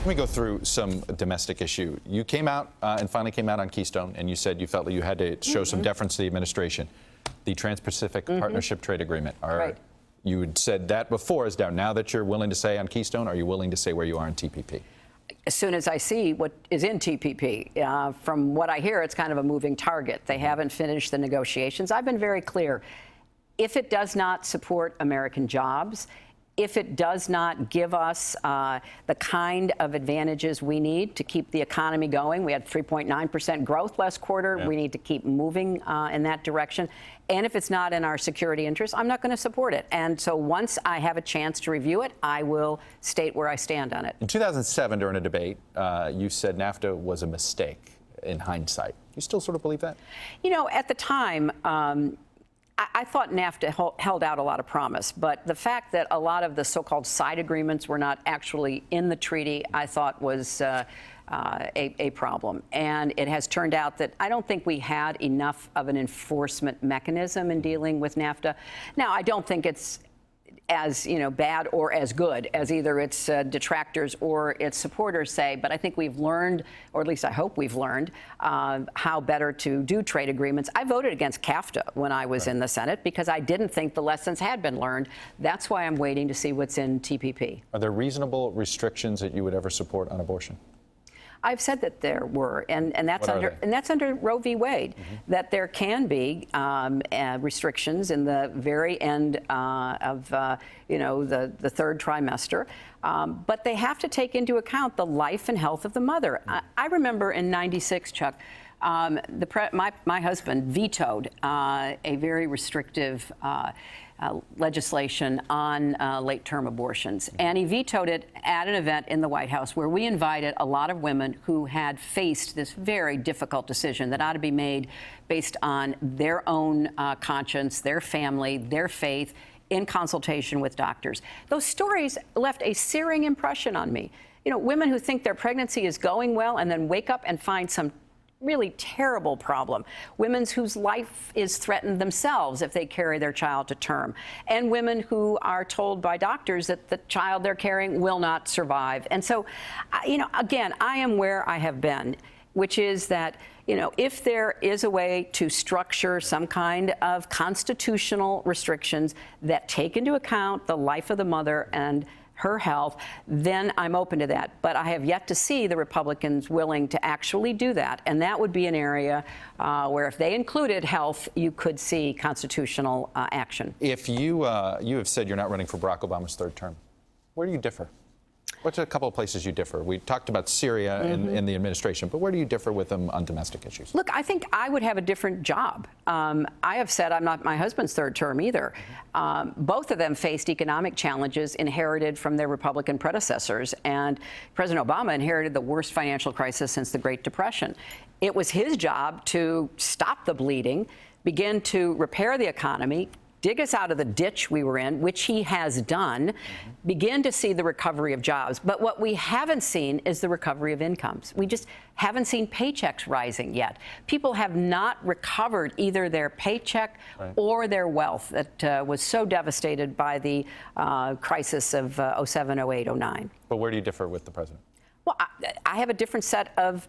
Let me go through some domestic issue. You came out and finally came out on Keystone, and you said you felt that you had to show some deference to the administration. The Trans-Pacific Partnership Trade Agreement. Right. You had said that before is down. Now that you're willing to say on Keystone, are you willing to say where you are in TPP? As soon as I see what is in TPP, from what I hear, it's kind of a moving target. They haven't finished the negotiations. I've been very clear. If it does not support American jobs, if it does not give us the kind of advantages we need to keep the economy going, we had 3.9% growth last quarter. Yeah. We need to keep moving in that direction. And if it's not in our security interests, I'm not going to support it. And so once I have a chance to review it, I will state where I stand on it. In 2007, during a debate, you said NAFTA was a mistake in hindsight. You still sort of believe that? You know, at the time, I thought NAFTA held out a lot of promise, but the fact that a lot of the so-called side agreements were not actually in the treaty, I thought was a problem. And it has turned out that I don't think we had enough of an enforcement mechanism in dealing with NAFTA. Now, I don't think it's as bad or as good as either its detractors or its supporters say, but I think we've learned, or at least I hope we've learned, how better to do trade agreements. I voted against CAFTA when I was in the Senate because I didn't think the lessons had been learned. That's why I'm waiting to see what's in TPP. Are there reasonable restrictions that you would ever support on abortion? I've said that there were, and that's under Roe v. Wade, that there can be restrictions in the very end of the third trimester, but they have to take into account the life and health of the mother. I remember in '96, Chuck, my husband vetoed a very restrictive legislation on late-term abortions. And he vetoed it at an event in the White House where we invited a lot of women who had faced this very difficult decision that ought to be made based on their own conscience, their family, their faith, in consultation with doctors. Those stories left a searing impression on me. You know, women who think their pregnancy is going well and then wake up and find some really terrible problem. Women whose life is threatened themselves if they carry their child to term. And women who are told by doctors that the child they're carrying will not survive. And so, again, I am where I have been, which is that, if there is a way to structure some kind of constitutional restrictions that take into account the life of the mother and her health, then I'm open to that. But I have yet to see the Republicans willing to actually do that. And that would be an area where if they included health, you could see constitutional action. If you have said you're not running for Barack Obama's third term, where do you differ? What's a couple of places you differ? We talked about Syria in the administration, but where do you differ with them on domestic issues? Look, I think I would have a different job. I have said I'm not my husband's third term either. Both of them faced economic challenges inherited from their Republican predecessors, and President Obama inherited the worst financial crisis since the Great Depression. It was his job to stop the bleeding, begin to repair the economy, dig us out of the ditch we were in, which he has done, begin to see the recovery of jobs. But what we haven't seen is the recovery of incomes. We just haven't seen paychecks rising yet. People have not recovered either their paycheck or their wealth that was so devastated by the crisis of 07, 08, 09. But where do you differ with the president? Well, I have a different set of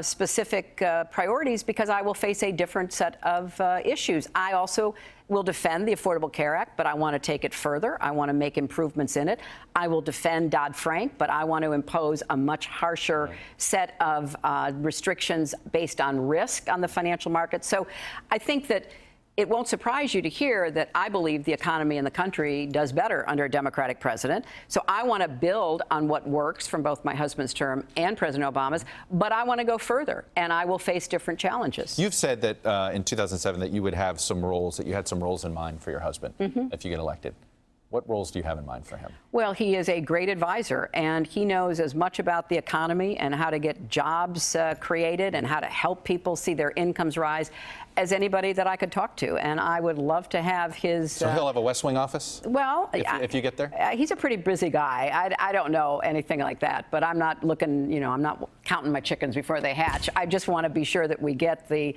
specific priorities because I will face a different set of issues. I also will defend the Affordable Care Act, but I want to take it further. I want to make improvements in it. I will defend Dodd-Frank, but I want to impose a much harsher set of restrictions based on risk on the financial markets. So I think that it won't surprise you to hear that I believe the economy in the country does better under a Democratic president. So I want to build on what works from both my husband's term and President Obama's, but I want to go further, and I will face different challenges. You've said that in 2007 that you would have some roles, that you had some roles in mind for your husband if you get elected. What roles do you have in mind for him? Well, he is a great advisor, and he knows as much about the economy and how to get jobs created and how to help people see their incomes rise as anybody that I could talk to. And I would love to have his... So he'll have a West Wing office? Well... If you get there? He's a pretty busy guy. I don't know anything like that, but I'm not looking, I'm not counting my chickens before they hatch. I just want to be sure that we get the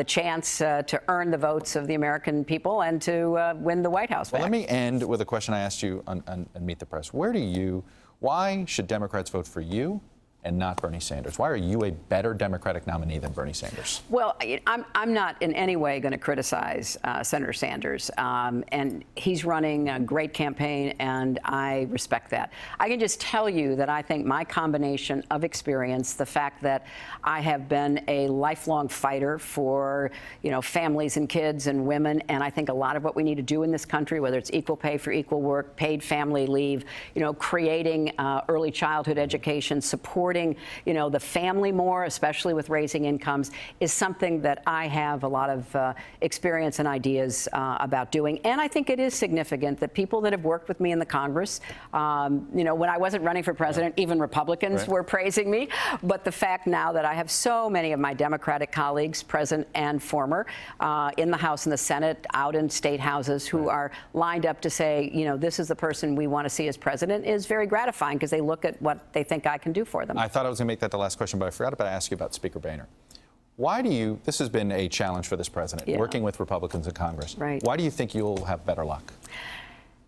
chance to earn the votes of the American people and to win the White House back. Well, let me end with a question I asked you on Meet the Press. Where do you Why should Democrats vote for you and not Bernie Sanders? Why are you a better Democratic nominee than Bernie Sanders? Well, I'm not in any way going to criticize Senator Sanders, and he's running a great campaign, and I respect that. I can just tell you that I think my combination of experience, the fact that I have been a lifelong fighter for, families and kids and women, and I think a lot of what we need to do in this country, whether it's equal pay for equal work, paid family leave, creating early childhood education, supporting the family more, especially with raising incomes, is something that I have a lot of experience and ideas about doing. And I think it is significant that people that have worked with me in the Congress, when I wasn't running for president, even Republicans were praising me. But the fact now that I have so many of my Democratic colleagues, present and former, in the House and the Senate, out in state houses, who are lined up to say, this is the person we want to see as president, is very gratifying, because they look at what they think I can do for them. I thought I was going to make that the last question, but I forgot to ask you about Speaker Boehner. Why do you, this has been a challenge for this president, working with Republicans in Congress. Right. Why do you think you'll have better luck?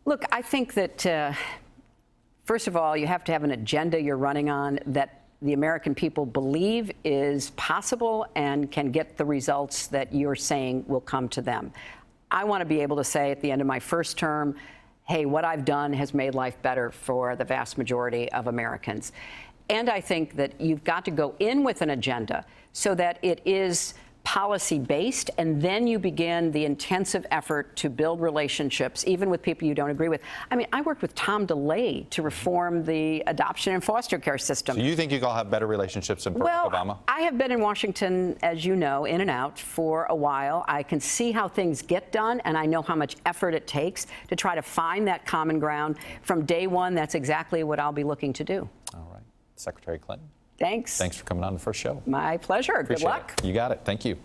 Look, I think that, first of all, you have to have an agenda you're running on that the American people believe is possible and can get the results that you're saying will come to them. I want to be able to say at the end of my first term, hey, what I've done has made life better for the vast majority of Americans. And I think that you've got to go in with an agenda so that it is policy-based, and then you begin the intensive effort to build relationships, even with people you don't agree with. I mean, I worked with Tom DeLay to reform the adoption and foster care system. So you think you'll have better relationships than Barack Obama? I have been in Washington, as you know, in and out for a while. I can see how things get done, and I know how much effort it takes to try to find that common ground. From day one, that's exactly what I'll be looking to do. All right. Secretary Clinton. Thanks. Thanks for coming on the first show. My pleasure. Appreciate Good luck. You got it. Thank you.